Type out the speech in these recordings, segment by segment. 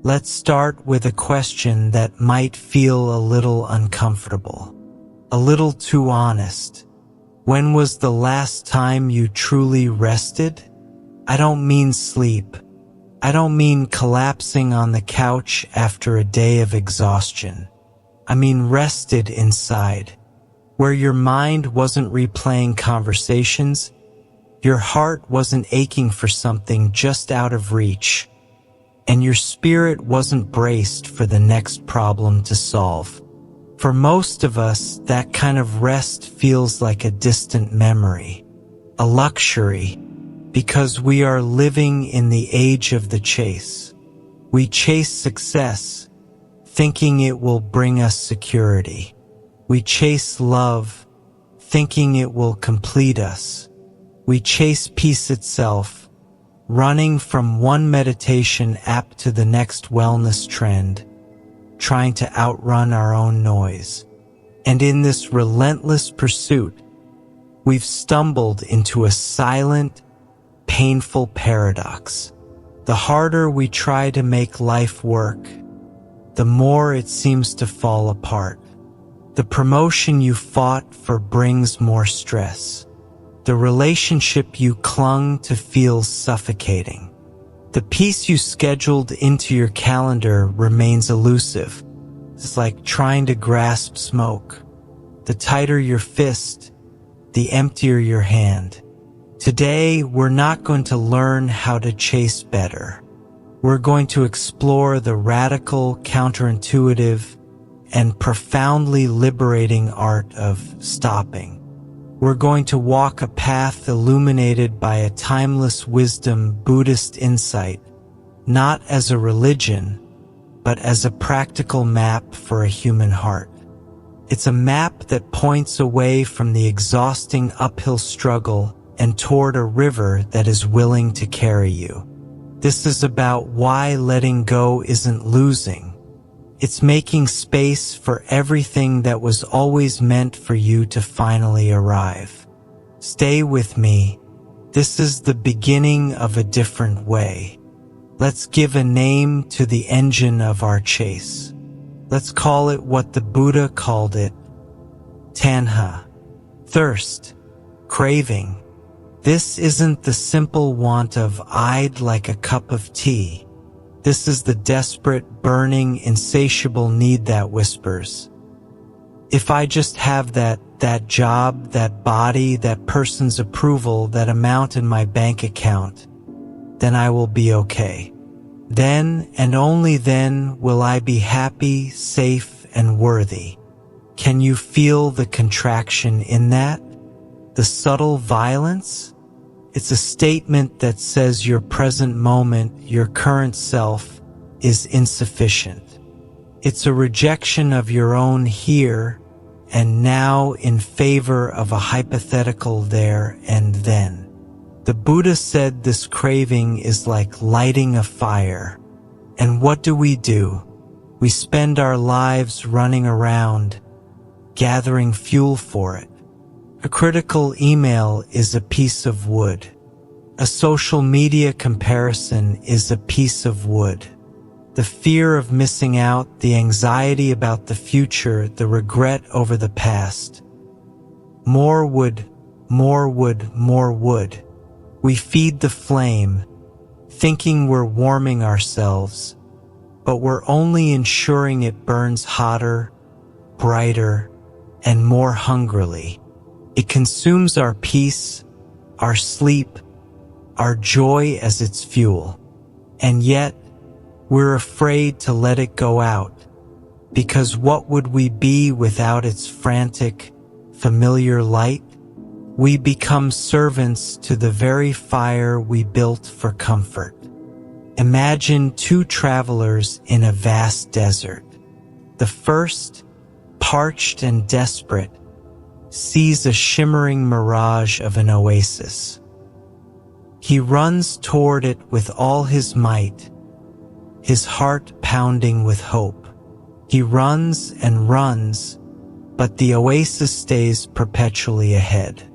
Let's start with a question that might feel a little uncomfortable, a little too honest. When was the last time you truly rested? I don't mean sleep. I don't mean collapsing on the couch after a day of exhaustion. I mean rested inside, where your mind wasn't replaying conversations, your heart wasn't aching for something just out of reach, and your spirit wasn't braced for the next problem to solve. For most of us, that kind of rest feels like a distant memory, a luxury, because we are living in the age of the chase. We chase success, thinking it will bring us security. We chase love, thinking it will complete us. We chase peace itself, running from one meditation app to the next wellness trend, trying to outrun our own noise. And in this relentless pursuit, we've stumbled into a silent, painful paradox. The harder we try to make life work, the more it seems to fall apart. The promotion you fought for brings more stress. The relationship you clung to feels suffocating. The peace you scheduled into your calendar remains elusive. It's like trying to grasp smoke. The tighter your fist, the emptier your hand. Today, we're not going to learn how to chase better. We're going to explore the radical, counterintuitive, and profoundly liberating art of stopping. We're going to walk a path illuminated by a timeless wisdom, Buddhist insight, not as a religion, but as a practical map for a human heart. It's a map that points away from the exhausting uphill struggle and toward a river that is willing to carry you. This is about why letting go isn't losing. It's making space for everything that was always meant for you to finally arrive. Stay with me. This is the beginning of a different way. Let's give a name to the engine of our chase. Let's call it what the Buddha called it: tanha, thirst, craving. This isn't the simple want of "I'd like a cup of tea." This is the desperate, burning, insatiable need that whispers, if I just have that job, that body, that person's approval, that amount in my bank account, then I will be okay. Then, and only then, will I be happy, safe, and worthy. Can you feel the contraction in that? The subtle violence? It's a statement that says your present moment, your current self, is insufficient. It's a rejection of your own here and now in favor of a hypothetical there and then. The Buddha said this craving is like lighting a fire. And what do? We spend our lives running around, gathering fuel for it. A critical email is a piece of wood. A social media comparison is a piece of wood. The fear of missing out, the anxiety about the future, the regret over the past. More wood, more wood, more wood. We feed the flame, thinking we're warming ourselves, but we're only ensuring it burns hotter, brighter, and more hungrily. It consumes our peace, our sleep, our joy as its fuel. And yet, we're afraid to let it go out, because what would we be without its frantic, familiar light? We become servants to the very fire we built for comfort. Imagine two travelers in a vast desert. The first, parched and desperate, sees a shimmering mirage of an oasis. He runs toward it with all his might, his heart pounding with hope. He runs and runs, but the oasis stays perpetually ahead.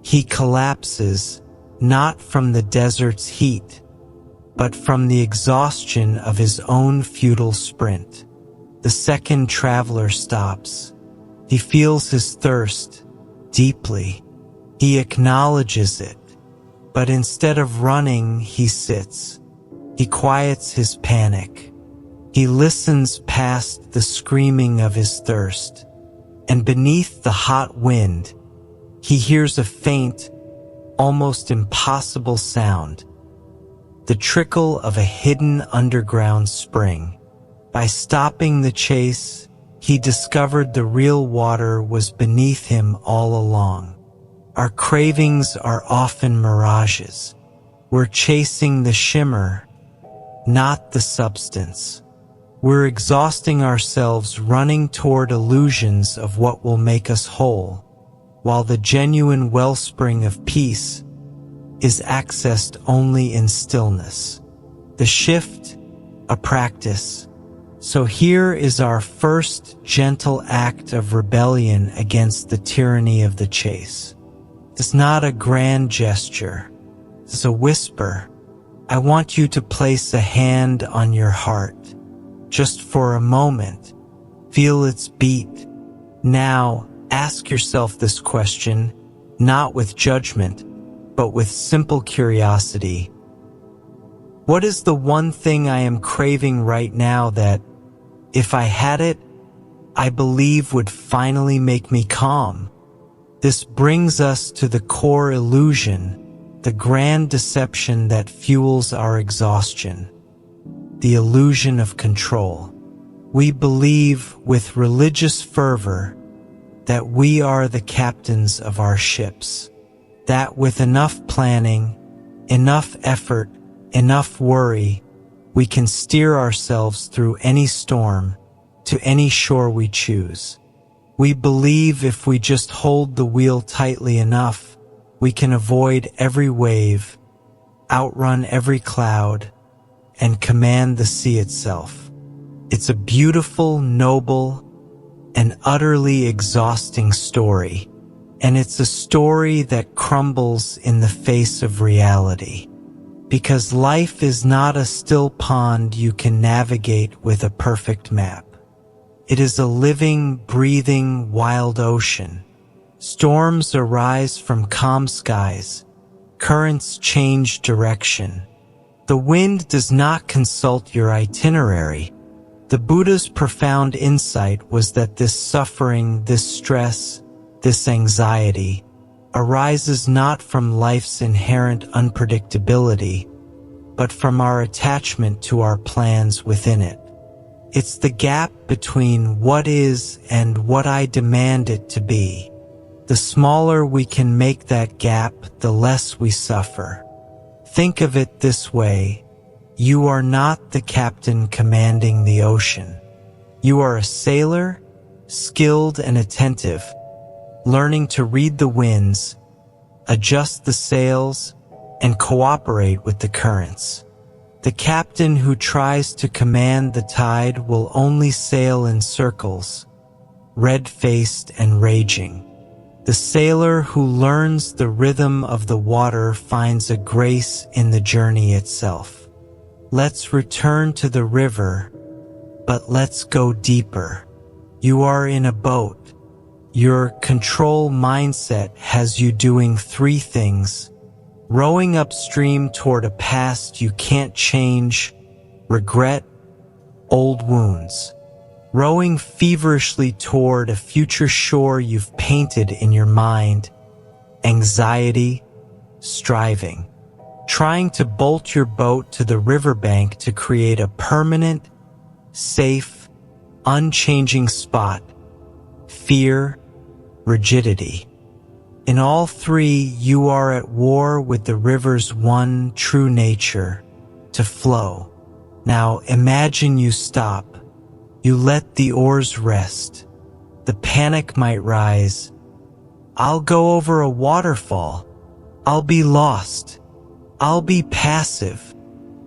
He collapses, not from the desert's heat, but from the exhaustion of his own futile sprint. The second traveler stops. He feels his thirst deeply. He acknowledges it, but instead of running, he sits. He quiets his panic. He listens past the screaming of his thirst, and beneath the hot wind, he hears a faint, almost impossible sound, the trickle of a hidden underground spring. By stopping the chase, he discovered the real water was beneath him all along. Our cravings are often mirages. We're chasing the shimmer, not the substance. We're exhausting ourselves running toward illusions of what will make us whole, while the genuine wellspring of peace is accessed only in stillness. The shift, a practice. So here is our first gentle act of rebellion against the tyranny of the chase. It's not a grand gesture. It's a whisper. I want you to place a hand on your heart. Just for a moment, feel its beat. Now, ask yourself this question, not with judgment, but with simple curiosity. What is the one thing I am craving right now that, if I had it, I believe would finally make me calm? This brings us to the core illusion, the grand deception that fuels our exhaustion. The illusion of control. We believe with religious fervor that we are the captains of our ships, that with enough planning, enough effort, enough worry, we can steer ourselves through any storm, to any shore we choose. We believe if we just hold the wheel tightly enough, we can avoid every wave, outrun every cloud, and command the sea itself. It's a beautiful, noble, and utterly exhausting story, and it's a story that crumbles in the face of reality. Because life is not a still pond you can navigate with a perfect map. It is a living, breathing, wild ocean. Storms arise from calm skies. Currents change direction. The wind does not consult your itinerary. The Buddha's profound insight was that this suffering, this stress, this anxiety arises not from life's inherent unpredictability, but from our attachment to our plans within it. It's the gap between what is and what I demand it to be. The smaller we can make that gap, the less we suffer. Think of it this way. You are not the captain commanding the ocean. You are a sailor, skilled and attentive, learning to read the winds, adjust the sails, and cooperate with the currents. The captain who tries to command the tide will only sail in circles, red-faced and raging. The sailor who learns the rhythm of the water finds a grace in the journey itself. Let's return to the river, but let's go deeper. You are in a boat. Your control mindset has you doing three things: rowing upstream toward a past you can't change, regret, old wounds. Rowing feverishly toward a future shore you've painted in your mind, anxiety, striving. Trying to bolt your boat to the riverbank to create a permanent, safe, unchanging spot, fear, rigidity. In all three, you are at war with the river's one true nature, to flow. Now imagine you stop. You let the oars rest. The panic might rise. I'll go over a waterfall. I'll be lost. I'll be passive.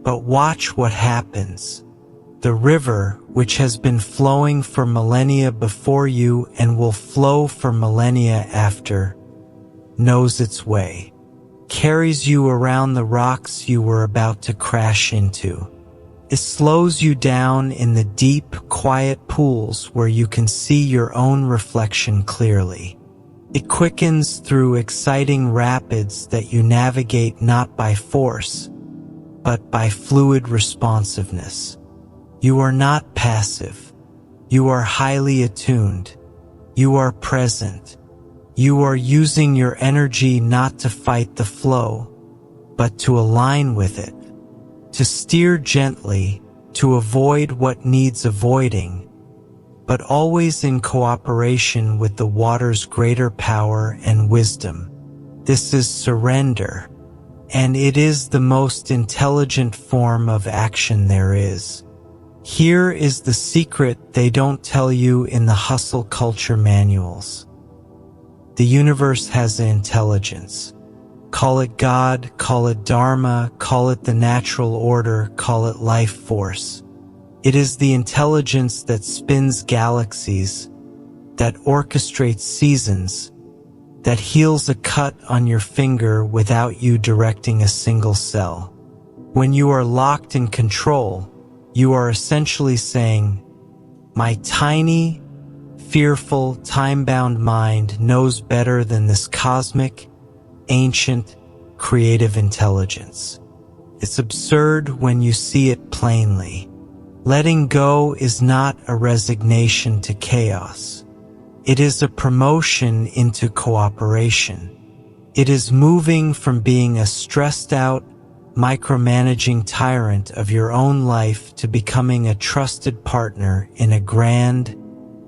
But watch what happens. The river, which has been flowing for millennia before you and will flow for millennia after, knows its way. carries you around the rocks you were about to crash into. It slows you down in the deep, quiet pools where you can see your own reflection clearly. It quickens through exciting rapids that you navigate not by force, but by fluid responsiveness. You are not passive. You are highly attuned. You are present. You are using your energy not to fight the flow, but to align with it, to steer gently, to avoid what needs avoiding, but always in cooperation with the water's greater power and wisdom. This is surrender, and it is the most intelligent form of action there is. Here is the secret they don't tell you in the hustle culture manuals. The universe has an intelligence. Call it God, call it Dharma, call it the natural order, call it life force. It is the intelligence that spins galaxies, that orchestrates seasons, that heals a cut on your finger without you directing a single cell. When you are locked in control, you are essentially saying, "My tiny, fearful, time-bound mind knows better than this cosmic, ancient, creative intelligence." It's absurd when you see it plainly. Letting go is not a resignation to chaos. It is a promotion into cooperation. It is moving from being a stressed-out, micromanaging tyrant of your own life to becoming a trusted partner in a grand,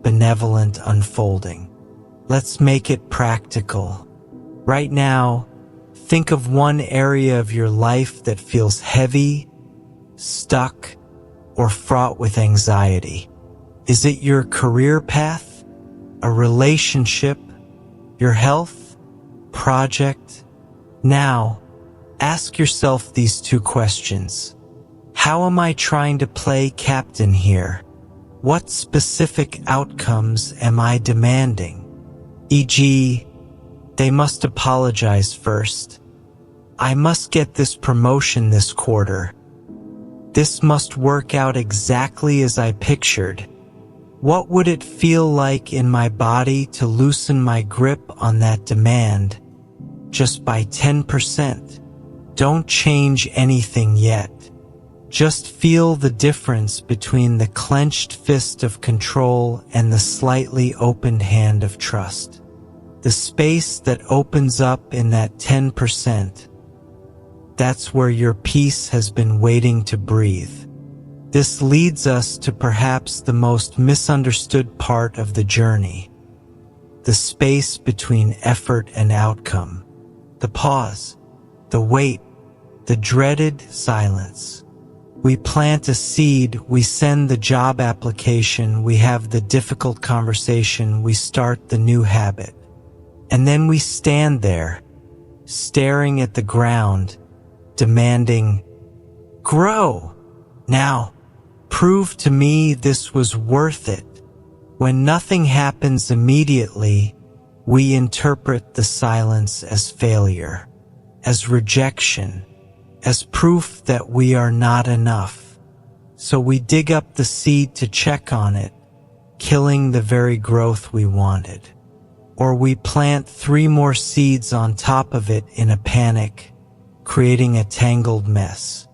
benevolent unfolding. Let's make it practical. Right now, think of one area of your life that feels heavy, stuck, or fraught with anxiety. Is it your career path, a relationship, your health, project? Now, ask yourself these two questions. How am I trying to play captain here? What specific outcomes am I demanding? E.g., they must apologize first. I must get this promotion this quarter. This must work out exactly as I pictured. What would it feel like in my body to loosen my grip on that demand just by 10%? Don't change anything yet. Just feel the difference between the clenched fist of control and the slightly opened hand of trust. The space that opens up in that 10%. That's where your peace has been waiting to breathe. This leads us to perhaps the most misunderstood part of the journey. The space between effort and outcome. The pause. The wait. The dreaded silence. We plant a seed, we send the job application, we have the difficult conversation, we start the new habit. And then we stand there, staring at the ground, demanding, "Grow! Now, prove to me this was worth it." When nothing happens immediately, we interpret the silence as failure, as rejection, as proof that we are not enough. So we dig up the seed to check on it, killing the very growth we wanted. Or we plant 3 more seeds on top of it in a panic, creating a tangled mess.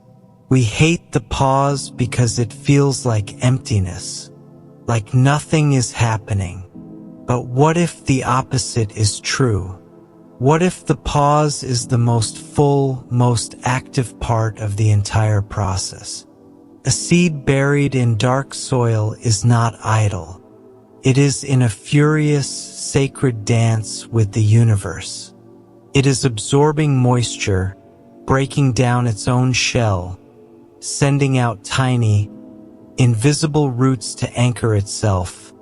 We hate the pause because it feels like emptiness, like nothing is happening. But what if the opposite is true? What if the pause is the most full, most active part of the entire process? A seed buried in dark soil is not idle. It is in a furious, sacred dance with the universe. It is absorbing moisture, breaking down its own shell, sending out tiny, invisible roots to anchor itself,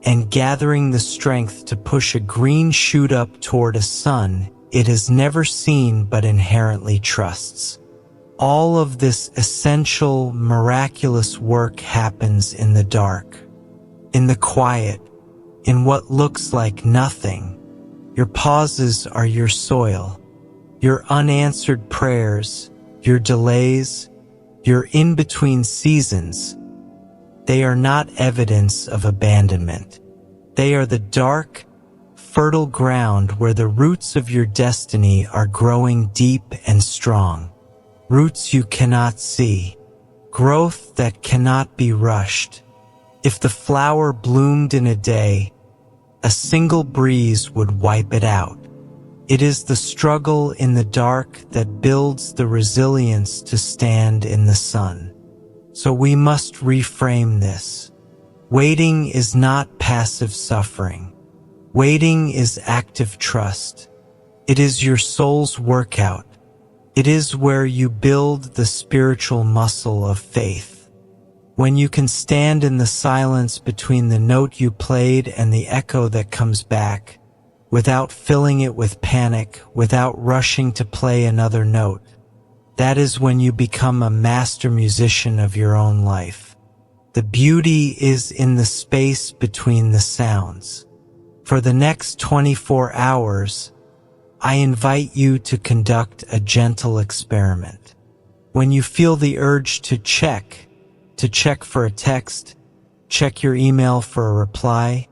and gathering the strength to push a green shoot up toward a sun it has never seen but inherently trusts. All of this essential, miraculous work happens in the dark, in the quiet, in what looks like nothing. Your pauses are your soil. Your unanswered prayers, your delays, your in-between seasons, they are not evidence of abandonment. They are the dark, fertile ground where the roots of your destiny are growing deep and strong. Roots you cannot see. Growth that cannot be rushed. If the flower bloomed in a day, a single breeze would wipe it out. It is the struggle in the dark that builds the resilience to stand in the sun. So we must reframe this. Waiting is not passive suffering. Waiting is active trust. It is your soul's workout. It is where you build the spiritual muscle of faith. When you can stand in the silence between the note you played and the echo that comes back, without filling it with panic, without rushing to play another note, that is when you become a master musician of your own life. The beauty is in the space between the sounds. For the next 24 hours, I invite you to conduct a gentle experiment. When you feel the urge to check for a text, check your email for a reply,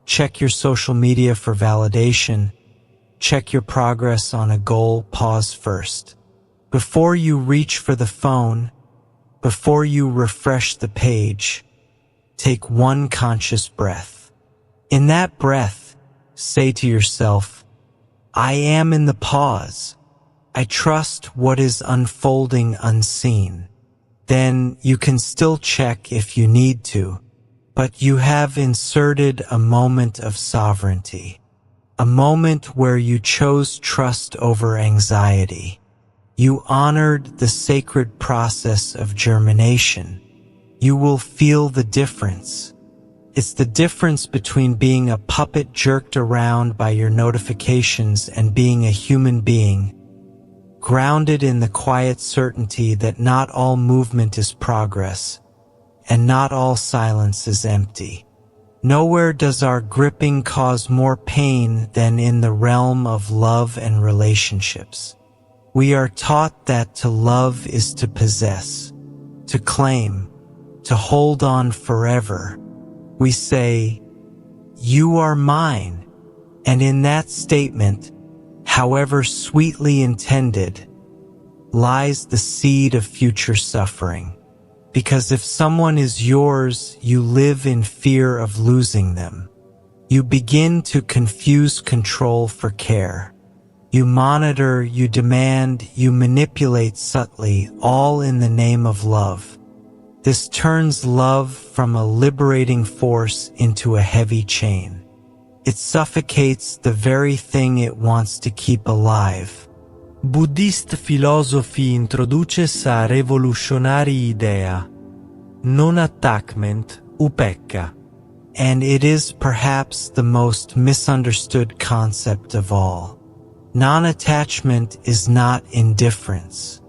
check your social media for validation, check your progress on a goal, pause first. Before you reach for the phone, before you refresh the page, take one conscious breath. In that breath, say to yourself, I am in the pause. I trust what is unfolding unseen. Then you can still check if you need to, but you have inserted a moment of sovereignty, a moment where you chose trust over anxiety. You honored the sacred process of germination. You will feel the difference. It's the difference between being a puppet jerked around by your notifications and being a human being, grounded in the quiet certainty that not all movement is progress, and not all silence is empty. Nowhere does our gripping cause more pain than in the realm of love and relationships. We are taught that to love is to possess, to claim, to hold on forever. We say, "You are mine," and in that statement, however sweetly intended, lies the seed of future suffering. Because if someone is yours, you live in fear of losing them. You begin to confuse control for care. You monitor, you demand, you manipulate subtly, all in the name of love. This turns love from a liberating force into a heavy chain. It suffocates the very thing it wants to keep alive. Buddhist philosophy introduces a revolutionary idea, non-attachment, upekka. And it is perhaps the most misunderstood concept of all. Non-attachment is not indifference.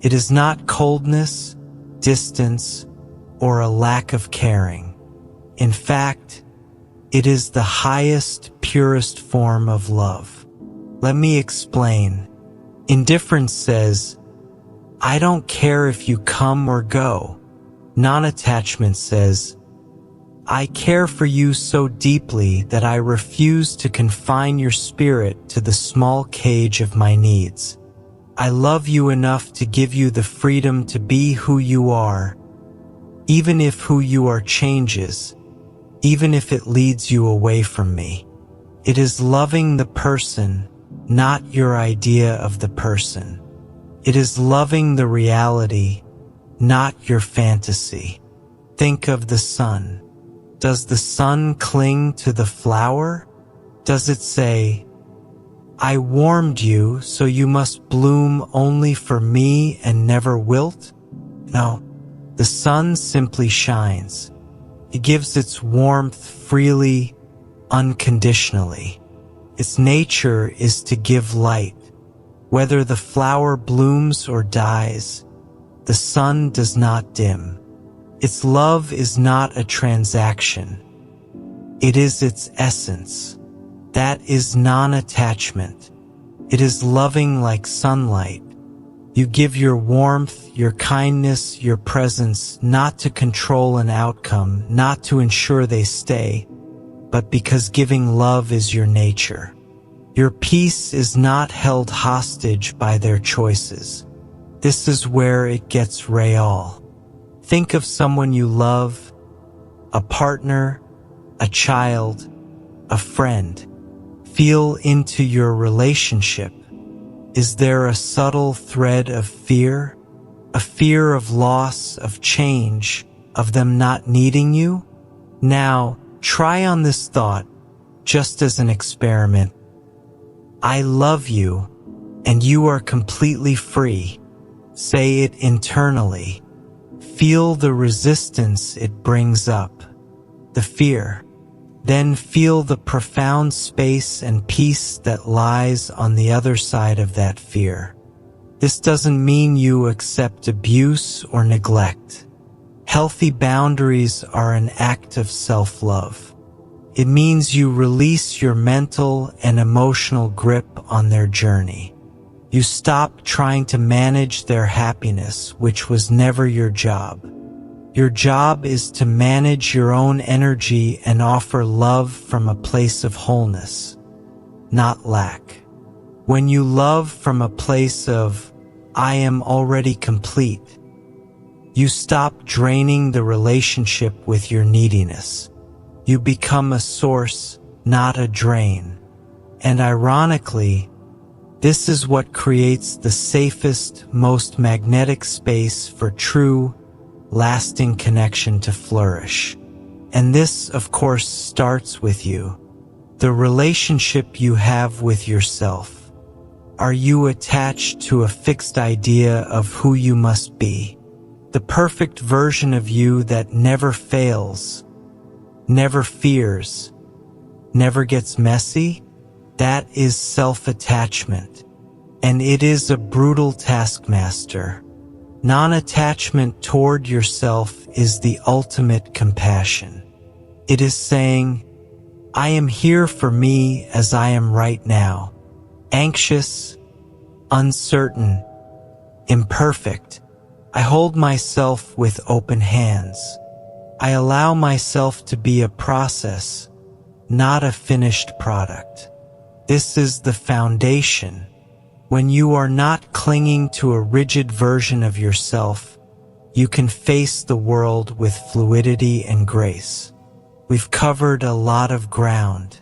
It is not coldness, distance, or a lack of caring. In fact, it is the highest, purest form of love. Let me explain. Indifference says, I don't care if you come or go. Non-attachment says, I care for you so deeply that I refuse to confine your spirit to the small cage of my needs. I love you enough to give you the freedom to be who you are, even if who you are changes, even if it leads you away from me. It is loving the person, not your idea of the person. It is loving the reality, not your fantasy. Think of the sun. Does the sun cling to the flower? Does it say, I warmed you, so you must bloom only for me and never wilt? No, the sun simply shines. It gives its warmth freely, unconditionally. Its nature is to give light. Whether the flower blooms or dies, the sun does not dim. Its love is not a transaction. It is its essence. That is non-attachment. It is loving like sunlight. You give your warmth, your kindness, your presence, not to control an outcome, not to ensure they stay, but because giving love is your nature. Your peace is not held hostage by their choices. This is where it gets real. Think of someone you love, a partner, a child, a friend. Feel into your relationship. Is there a subtle thread of fear? A fear of loss, of change, of them not needing you? Now, try on this thought, just as an experiment. I love you, and you are completely free. Say it internally. Feel the resistance it brings up, the fear. Then feel the profound space and peace that lies on the other side of that fear. This doesn't mean you accept abuse or neglect. Healthy boundaries are an act of self-love. It means you release your mental and emotional grip on their journey. You stop trying to manage their happiness, which was never your job. Your job is to manage your own energy and offer love from a place of wholeness, not lack. When you love from a place of, I am already complete, you stop draining the relationship with your neediness. You become a source, not a drain. And ironically, this is what creates the safest, most magnetic space for true, lasting connection to flourish. And this, of course, starts with you. The relationship you have with yourself. Are you attached to a fixed idea of who you must be? The perfect version of you that never fails, never fears, never gets messy? That is self-attachment. And it is a brutal taskmaster. Non-attachment toward yourself is the ultimate compassion. It is saying, I am here for me as I am right now. Anxious, uncertain, imperfect. I hold myself with open hands. I allow myself to be a process, not a finished product. This is the foundation. When you are not clinging to a rigid version of yourself, you can face the world with fluidity and grace. We've covered a lot of ground.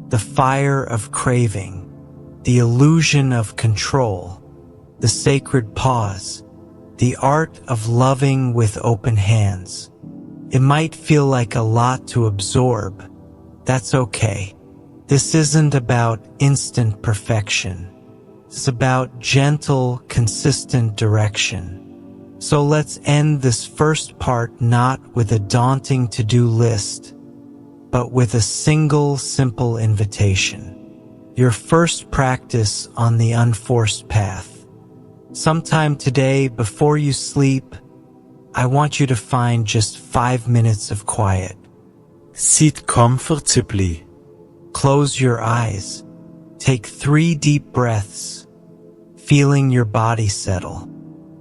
The fire of craving, the illusion of control, the sacred pause, the art of loving with open hands. It might feel like a lot to absorb. That's okay. This isn't about instant perfection. It's about gentle, consistent direction. So let's end this first part not with a daunting to-do list, but with a single, simple invitation. Your first practice on the unforced path. Sometime today, before you sleep, I want you to find just 5 minutes of quiet. Sit comfortably. Close your eyes. Take 3 deep breaths, feeling your body settle.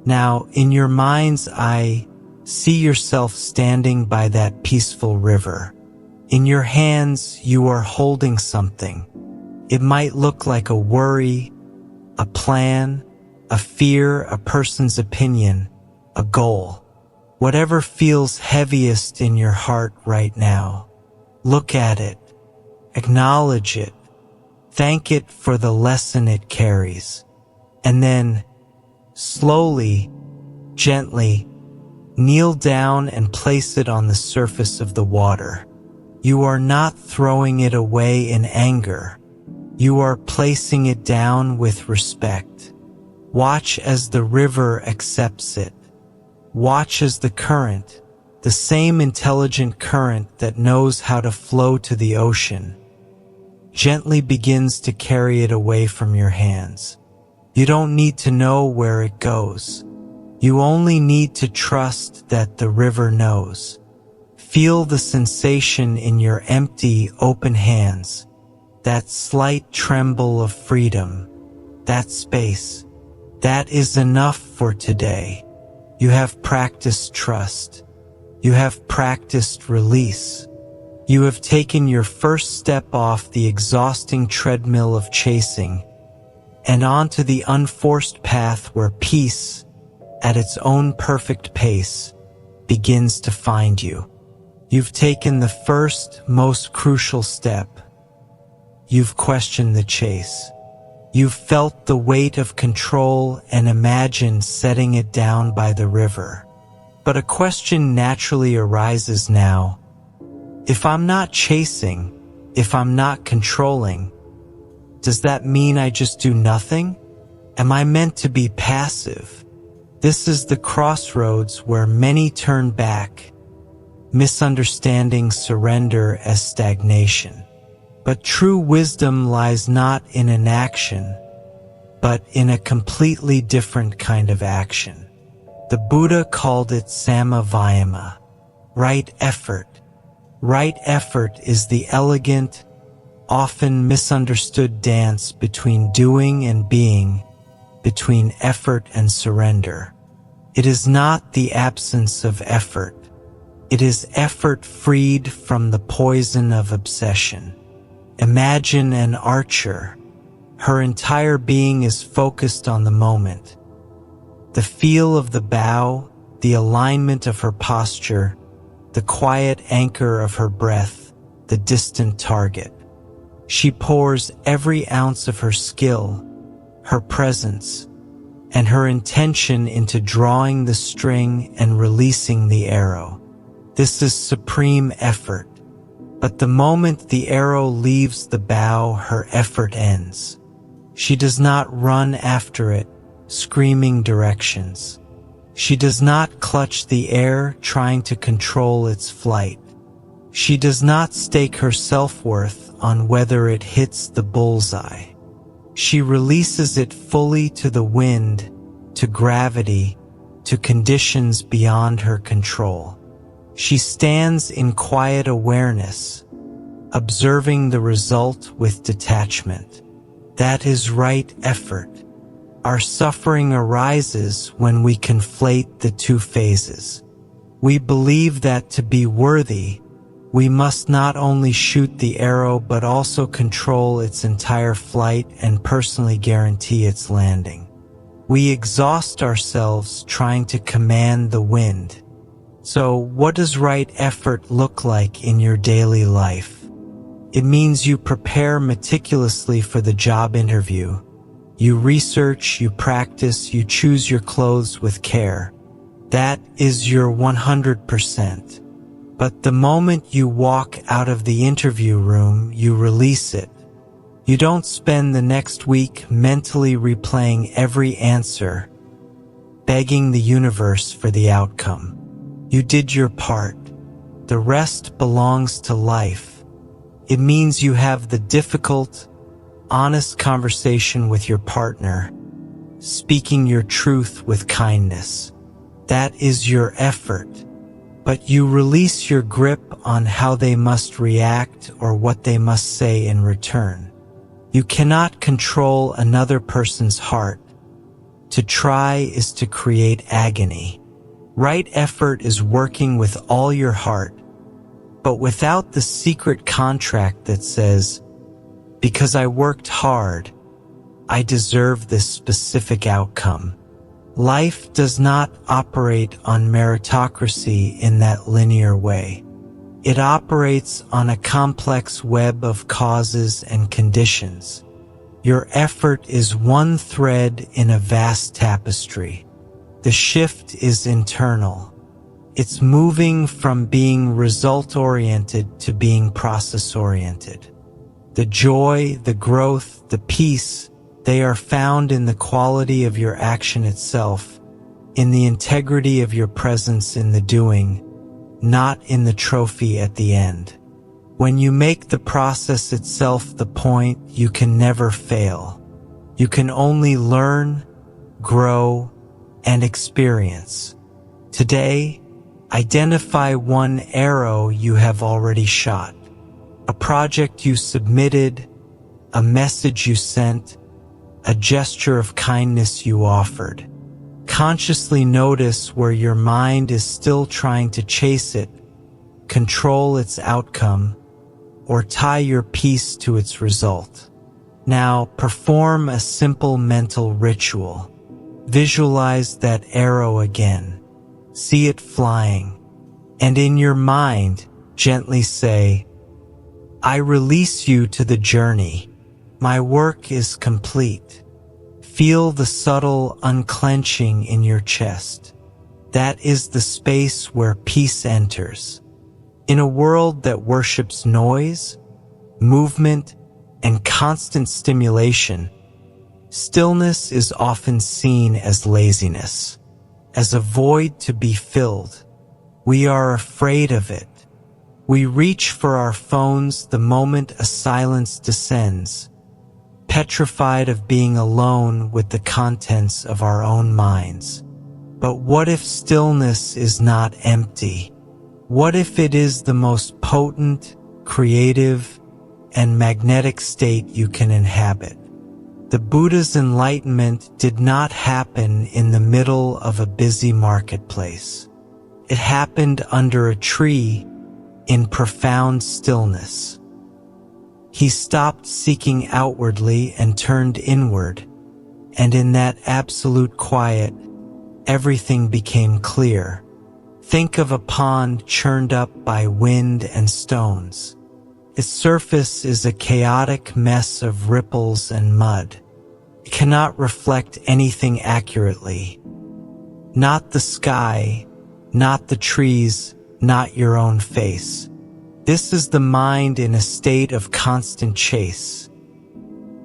Now, in your mind's eye, see yourself standing by that peaceful river. In your hands, you are holding something. It might look like a worry, a plan, a fear, a person's opinion, a goal. Whatever feels heaviest in your heart right now, look at it, acknowledge it, thank it for the lesson it carries, and then, slowly, gently, kneel down and place it on the surface of the water. You are not throwing it away in anger. You are placing it down with respect. Watch as the river accepts it. Watch as the current, the same intelligent current that knows how to flow to the ocean, gently begins to carry it away from your hands. You don't need to know where it goes. You only need to trust that the river knows. Feel the sensation in your empty, open hands, that slight tremble of freedom. that space. That is enough for today. You have practiced trust. You have practiced release. You have taken your first step off the exhausting treadmill of chasing and onto the unforced path where peace, at its own perfect pace, begins to find you. You've taken the first, most crucial step. You've questioned the chase. You've felt the weight of control and imagined setting it down by the river. But a question naturally arises now. If I'm not chasing, if I'm not controlling, does that mean I just do nothing? Am I meant to be passive? This is the crossroads where many turn back, misunderstanding surrender as stagnation. But true wisdom lies not in inaction, but in a completely different kind of action. The Buddha called it samavayama, right effort. Right effort is the elegant, often misunderstood dance between doing and being, between effort and surrender. It is not the absence of effort. It is effort freed from the poison of obsession. Imagine an archer. Her entire being is focused on the moment. The feel of the bow, the alignment of her posture, the quiet anchor of her breath, the distant target. She pours every ounce of her skill, her presence, and her intention into drawing the string and releasing the arrow. This is supreme effort. But the moment the arrow leaves the bow, her effort ends. She does not run after it, screaming directions. She does not clutch the air, trying to control its flight. She does not stake her self-worth on whether it hits the bullseye. She releases it fully to the wind, to gravity, to conditions beyond her control. She stands in quiet awareness, observing the result with detachment. That is right effort. Our suffering arises when we conflate the two phases. We believe that to be worthy, we must not only shoot the arrow but also control its entire flight and personally guarantee its landing. We exhaust ourselves trying to command the wind. So, what does right effort look like in your daily life? It means you prepare meticulously for the job interview. You research, you practice, you choose your clothes with care. That is your 100%. But the moment you walk out of the interview room, you release it. You don't spend the next week mentally replaying every answer, begging the universe for the outcome. You did your part. The rest belongs to life. It means you have the difficult, honest conversation with your partner, speaking your truth with kindness. That is your effort. But you release your grip on how they must react or what they must say in return. You cannot control another person's heart. To try is to create agony. Right effort is working with all your heart, but without the secret contract that says, because I worked hard, I deserve this specific outcome. Life does not operate on meritocracy in that linear way. It operates on a complex web of causes and conditions. Your effort is one thread in a vast tapestry. The shift is internal. It's moving from being result-oriented to being process-oriented. The joy, the growth, the peace, they are found in the quality of your action itself, in the integrity of your presence in the doing, not in the trophy at the end. When you make the process itself the point, you can never fail. You can only learn, grow, and experience. Today, identify one arrow you have already shot, a project you submitted, a message you sent, a gesture of kindness you offered. Consciously notice where your mind is still trying to chase it, control its outcome, or tie your peace to its result. Now, perform a simple mental ritual. Visualize that arrow again. See it flying. And in your mind, gently say, I release you to the journey. My work is complete. Feel the subtle unclenching in your chest. That is the space where peace enters. In a world that worships noise, movement, and constant stimulation, stillness is often seen as laziness, as a void to be filled. We are afraid of it. We reach for our phones the moment a silence descends, petrified of being alone with the contents of our own minds. But what if stillness is not empty? What if it is the most potent, creative, and magnetic state you can inhabit? The Buddha's enlightenment did not happen in the middle of a busy marketplace. It happened under a tree in profound stillness. He stopped seeking outwardly and turned inward, and in that absolute quiet, everything became clear. Think of a pond churned up by wind and stones. Its surface is a chaotic mess of ripples and mud. It cannot reflect anything accurately. Not the sky, not the trees, not your own face. This is the mind in a state of constant chase.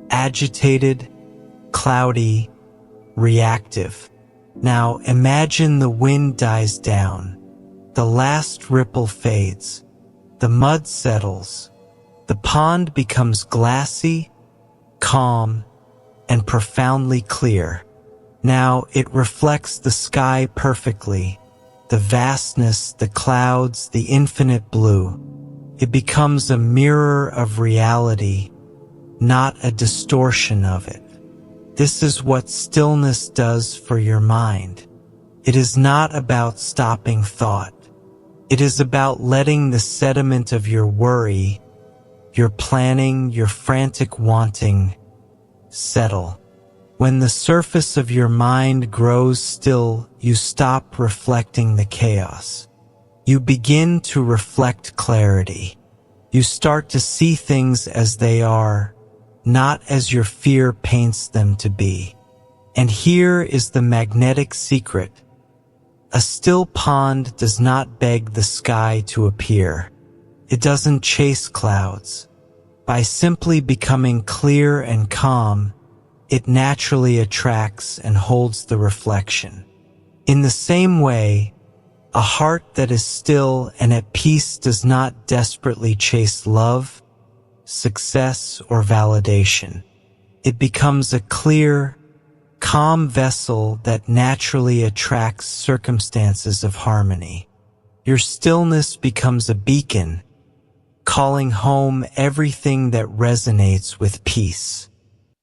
Agitated, cloudy, reactive. Now imagine the wind dies down. The last ripple fades. The mud settles. The pond becomes glassy, calm, and profoundly clear. Now it reflects the sky perfectly, the vastness, the clouds, the infinite blue. It becomes a mirror of reality, not a distortion of it. This is what stillness does for your mind. It is not about stopping thought. It is about letting the sediment of your worry, your planning, your frantic wanting, settle. When the surface of your mind grows still, you stop reflecting the chaos. You begin to reflect clarity. You start to see things as they are, not as your fear paints them to be. And here is the magnetic secret. A still pond does not beg the sky to appear. It doesn't chase clouds. By simply becoming clear and calm, it naturally attracts and holds the reflection. In the same way, a heart that is still and at peace does not desperately chase love, success, or validation. It becomes a clear, calm vessel that naturally attracts circumstances of harmony. Your stillness becomes a beacon, calling home everything that resonates with peace.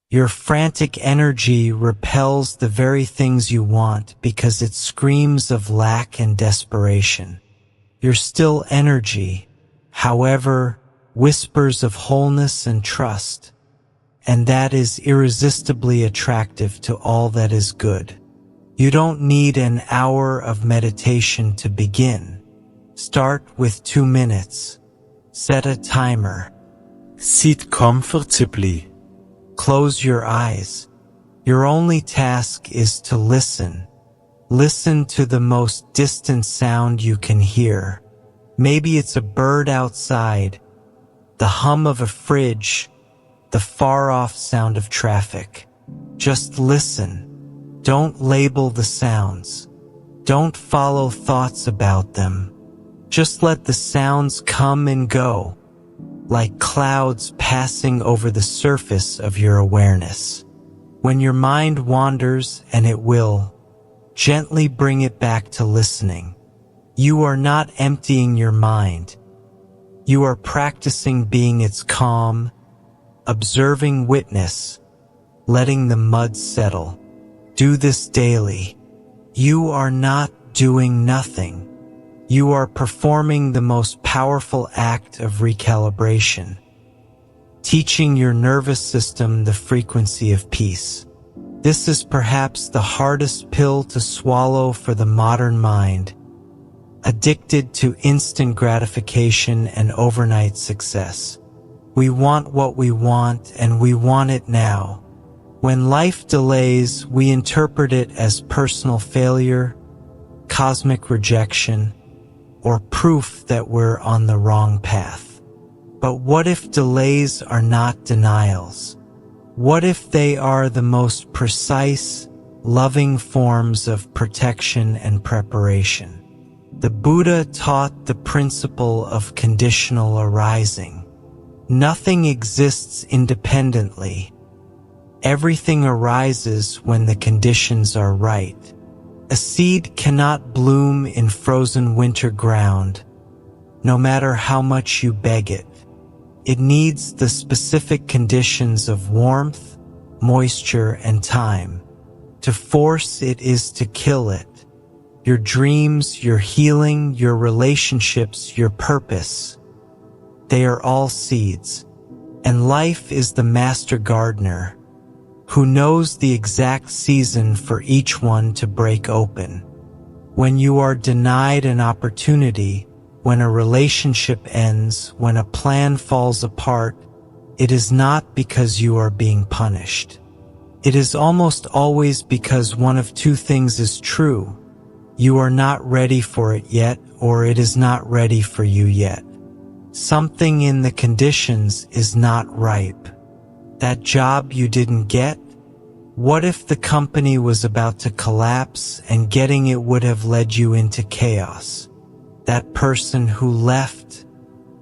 Your frantic energy repels the very things you want because it screams of lack and desperation. Your still energy, however, whispers of wholeness and trust, and that is irresistibly attractive to all that is good. You don't need an hour of meditation to begin. Start with 2 minutes. Set a timer. Sit comfortably. Close your eyes. Your only task is to listen. Listen to the most distant sound you can hear. Maybe it's a bird outside, the hum of a fridge, the far-off sound of traffic. Just listen. Don't label the sounds. Don't follow thoughts about them. Just let the sounds come and go, like clouds passing over the surface of your awareness. When your mind wanders, and it will, gently bring it back to listening. You are not emptying your mind. You are practicing being its calm, observing witness, letting the mud settle. Do this daily. You are not doing nothing. You are performing the most powerful act of recalibration, teaching your nervous system the frequency of peace. This is perhaps the hardest pill to swallow for the modern mind, addicted to instant gratification and overnight success. We want what we want, and we want it now. When life delays, we interpret it as personal failure, cosmic rejection, or proof that we're on the wrong path. But what if delays are not denials? What if they are the most precise, loving forms of protection and preparation? The Buddha taught the principle of conditional arising. Nothing exists independently. Everything arises when the conditions are right. A seed cannot bloom in frozen winter ground, no matter how much you beg it. It needs the specific conditions of warmth, moisture, and time. To force it is to kill it. Your dreams, your healing, your relationships, your purpose, they are all seeds. And life is the master gardener, who knows the exact season for each one to break open. When you are denied an opportunity, when a relationship ends, when a plan falls apart, it is not because you are being punished. It is almost always because one of two things is true. You are not ready for it yet, or it is not ready for you yet. Something in the conditions is not ripe. That job you didn't get? What if the company was about to collapse and getting it would have led you into chaos? That person who left?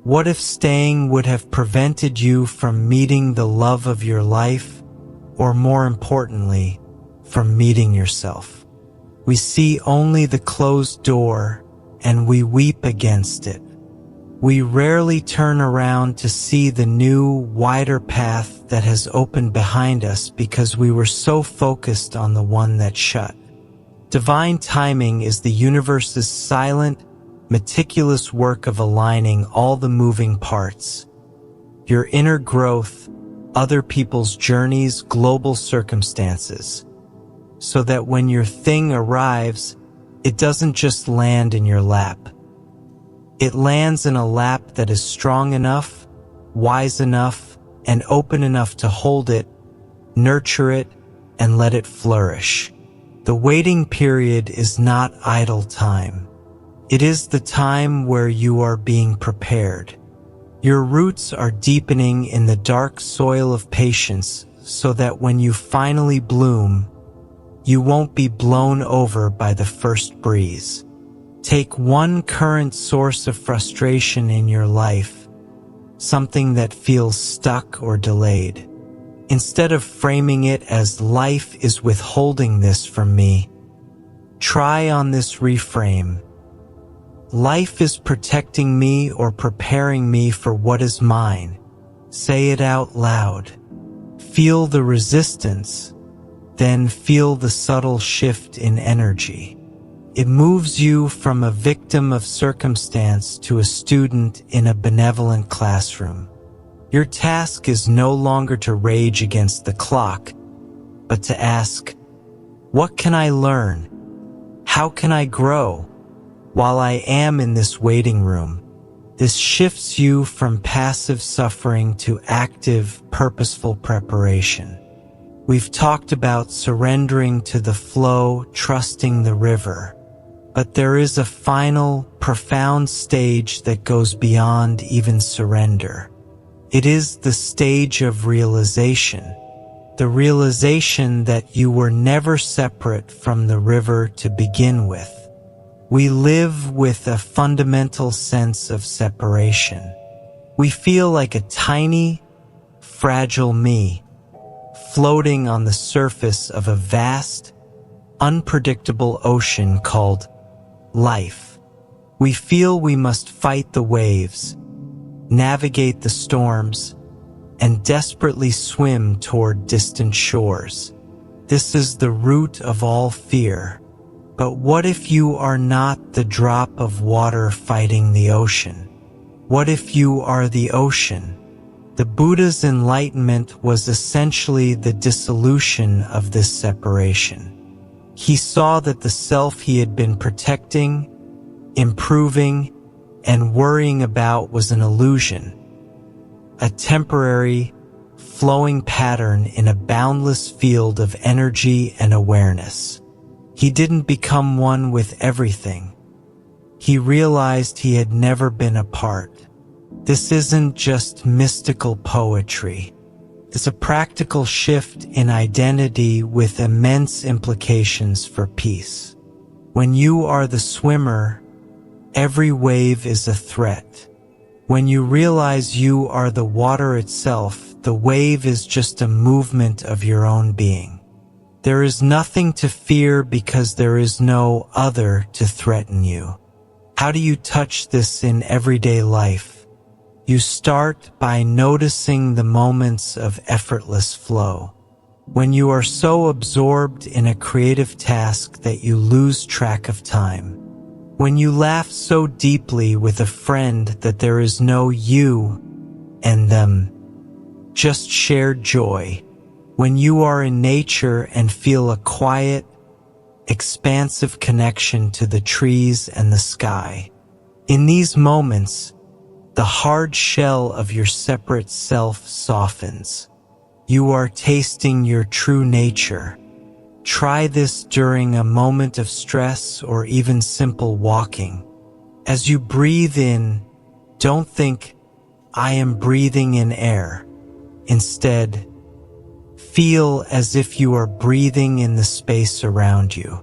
What if staying would have prevented you from meeting the love of your life, or more importantly, from meeting yourself? We see only the closed door, and we weep against it. We rarely turn around to see the new, wider path that has opened behind us because we were so focused on the one that shut. Divine timing is the universe's silent, meticulous work of aligning all the moving parts. Your inner growth, other people's journeys, global circumstances. So that when your thing arrives, it doesn't just land in your lap. It lands in a lap that is strong enough, wise enough, and open enough to hold it, nurture it, and let it flourish. The waiting period is not idle time. It is the time where you are being prepared. Your roots are deepening in the dark soil of patience so that when you finally bloom, you won't be blown over by the first breeze. Take one current source of frustration in your life, something that feels stuck or delayed. Instead of framing it as life is withholding this from me, try on this reframe. Life is protecting me or preparing me for what is mine. Say it out loud. Feel the resistance, then feel the subtle shift in energy. It moves you from a victim of circumstance to a student in a benevolent classroom. Your task is no longer to rage against the clock, but to ask, what can I learn? How can I grow while I am in this waiting room? This shifts you from passive suffering to active, purposeful preparation. We've talked about surrendering to the flow, trusting the river. But there is a final, profound stage that goes beyond even surrender. It is the stage of realization. The realization that you were never separate from the river to begin with. We live with a fundamental sense of separation. We feel like a tiny, fragile me, floating on the surface of a vast, unpredictable ocean called life. We feel we must fight the waves, navigate the storms, and desperately swim toward distant shores. This is the root of all fear. But what if you are not the drop of water fighting the ocean? What if you are the ocean? The Buddha's enlightenment was essentially the dissolution of this separation. He saw that the self he had been protecting, improving, and worrying about was an illusion, a temporary, flowing pattern in a boundless field of energy and awareness. He didn't become one with everything. He realized he had never been apart. This isn't just mystical poetry. It's a practical shift in identity with immense implications for peace. When you are the swimmer, every wave is a threat. When you realize you are the water itself, the wave is just a movement of your own being. There is nothing to fear because there is no other to threaten you. How do you touch this in everyday life? You start by noticing the moments of effortless flow. When you are so absorbed in a creative task that you lose track of time. When you laugh so deeply with a friend that there is no you and them, just shared joy. When you are in nature and feel a quiet, expansive connection to the trees and the sky. In these moments, the hard shell of your separate self softens. You are tasting your true nature. Try this during a moment of stress or even simple walking. As you breathe in, don't think, "I am breathing in air." Instead, feel as if you are breathing in the space around you.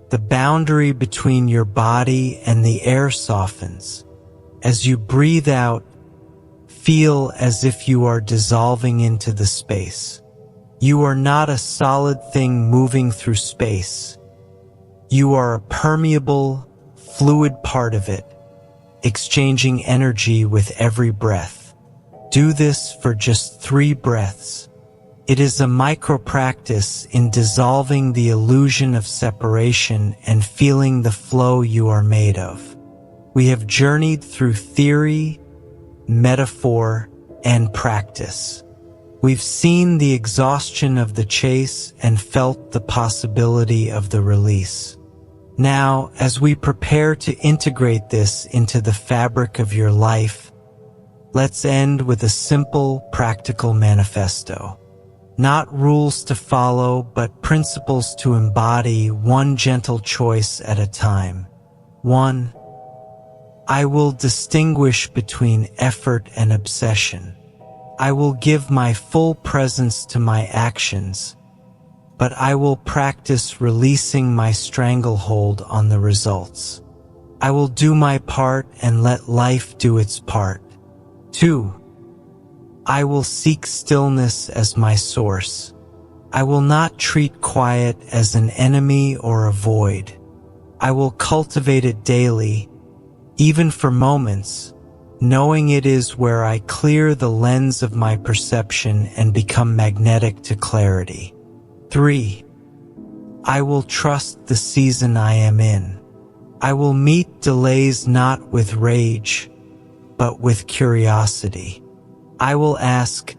The boundary between your body and the air softens. As you breathe out, feel as if you are dissolving into the space. You are not a solid thing moving through space. You are a permeable, fluid part of it, exchanging energy with every breath. Do this for just 3 breaths. It is a micro-practice in dissolving the illusion of separation and feeling the flow you are made of. We have journeyed through theory, metaphor, and practice. We've seen the exhaustion of the chase and felt the possibility of the release. Now, as we prepare to integrate this into the fabric of your life, let's end with a simple, practical manifesto. Not rules to follow, but principles to embody, one gentle choice at a time. 1. I will distinguish between effort and obsession. I will give my full presence to my actions, but I will practice releasing my stranglehold on the results. I will do my part and let life do its part. 2. I will seek stillness as my source. I will not treat quiet as an enemy or a void. I will cultivate it daily, even for moments, knowing it is where I clear the lens of my perception and become magnetic to clarity. 3. I will trust the season I am in. I will meet delays not with rage, but with curiosity. I will ask,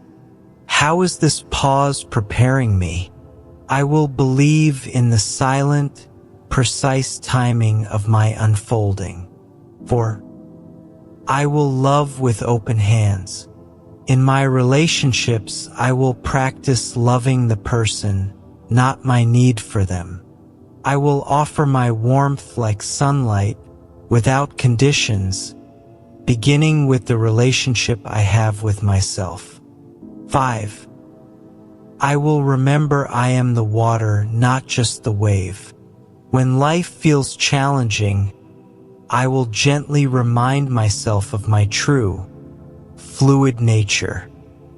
how is this pause preparing me? I will believe in the silent, precise timing of my unfolding. 4. I will love with open hands. In my relationships, I will practice loving the person, not my need for them. I will offer my warmth like sunlight, without conditions, beginning with the relationship I have with myself. 5. I will remember I am the water, not just the wave. When life feels challenging, I will gently remind myself of my true, fluid nature.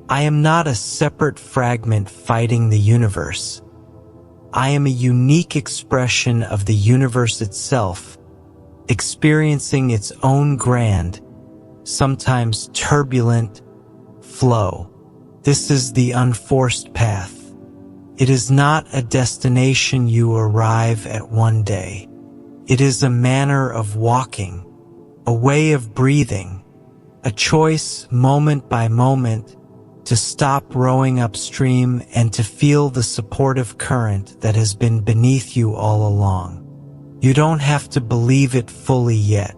I am not a separate fragment fighting the universe. I am a unique expression of the universe itself, experiencing its own grand, sometimes turbulent, flow. This is the unforced path. It is not a destination you arrive at one day. It is a manner of walking, a way of breathing, a choice moment by moment to stop rowing upstream and to feel the supportive current that has been beneath you all along. You don't have to believe it fully yet.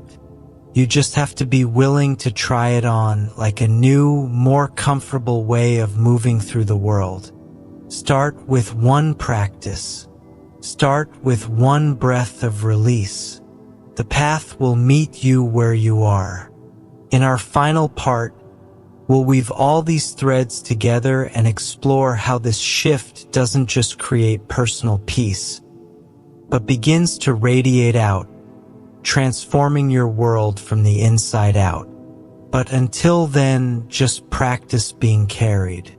You just have to be willing to try it on like a new, more comfortable way of moving through the world. Start with one practice. Start with one breath of release. The path will meet you where you are. In our final part, we'll weave all these threads together and explore how this shift doesn't just create personal peace, but begins to radiate out, transforming your world from the inside out. But until then, just practice being carried.